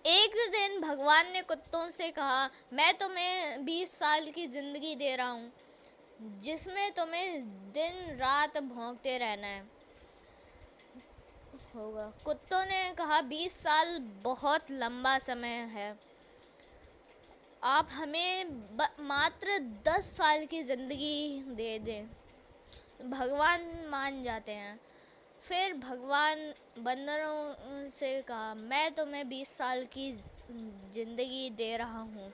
एक दिन भगवान ने कुत्तों से कहा, मैं तुम्हें 20 साल की जिंदगी दे रहा हूँ जिसमें तुम्हें दिन रात भौंकते रहना है होगा। कुत्तों ने कहा, 20 साल बहुत लंबा समय है, आप हमें मात्र 10 साल की जिंदगी दे दें। भगवान मान जाते हैं। फिर भगवान बंदरों से कहा, मैं तुम्हें 20 साल की जिंदगी दे रहा हूँ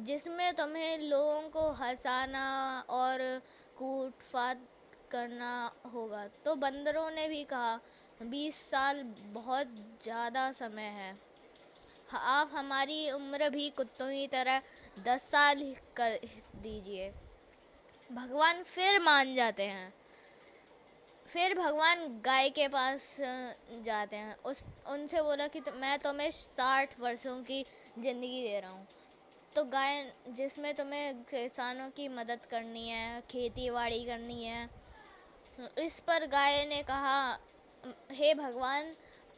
जिसमें तुम्हें लोगों को हंसाना और कूट फाट करना होगा। तो बंदरों ने भी कहा, 20 साल बहुत ज़्यादा समय है, आप हमारी उम्र भी कुत्तों की तरह 10 साल ही कर दीजिए। भगवान फिर मान जाते हैं। फिर भगवान गाय के पास जाते हैं, उस उनसे बोला कि मैं तुम्हें 60 वर्षों की जिंदगी दे रहा हूँ, तो गाय जिसमें तुम्हें किसानों की मदद करनी है, खेती बाड़ी करनी है। इस पर गाय ने कहा, हे भगवान,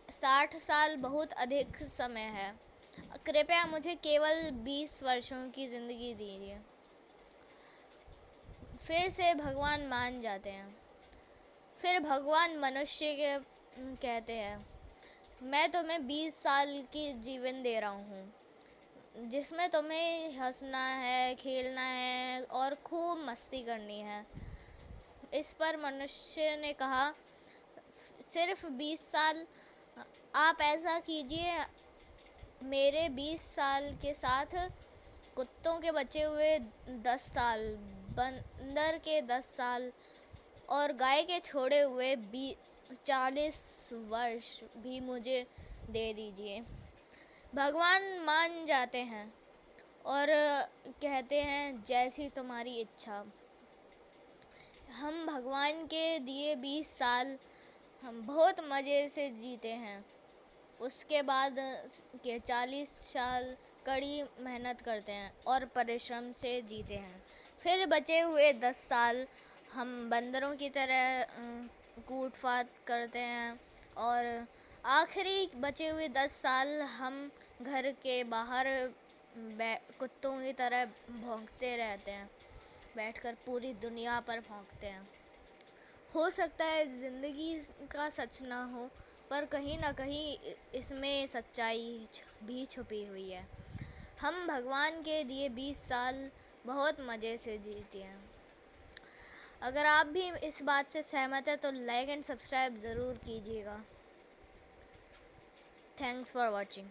60 साल बहुत अधिक समय है, कृपया मुझे केवल 20 वर्षों की जिंदगी दीजिए। फिर से भगवान मान जाते हैं। फिर भगवान मनुष्य के कहते हैं, मैं तुम्हें 20 साल की जीवन दे रहा हूँ जिसमें तुम्हें हंसना है, खेलना है और खूब मस्ती करनी है। इस पर मनुष्य ने कहा, सिर्फ 20 साल, आप ऐसा कीजिए, मेरे 20 साल के साथ कुत्तों के बचे हुए 10 साल, बंदर के 10 साल और गाय के छोड़े हुए 40 वर्ष भी मुझे दे दीजिए। भगवान मान जाते हैं और कहते हैं, जैसी तुम्हारी इच्छा। हम भगवान के दिए 20 साल हम बहुत मज़े से जीते हैं। उसके बाद के 40 साल कड़ी मेहनत करते हैं और परिश्रम से जीते हैं। फिर बचे हुए 10 साल हम बंदरों की तरह कूट फाट करते हैं और आखिरी बचे हुए 10 साल हम घर के बाहर कुत्तों की तरह भौंकते रहते हैं, बैठकर पूरी दुनिया पर भौंकते हैं। हो सकता है जिंदगी का सच ना हो, पर कहीं ना कहीं इसमें सच्चाई भी छुपी हुई है। हम भगवान के दिए 20 साल बहुत मज़े से जीते हैं। अगर आप भी इस बात से सहमत है तो लाइक एंड सब्सक्राइब ज़रूर कीजिएगा। Thanks for watching.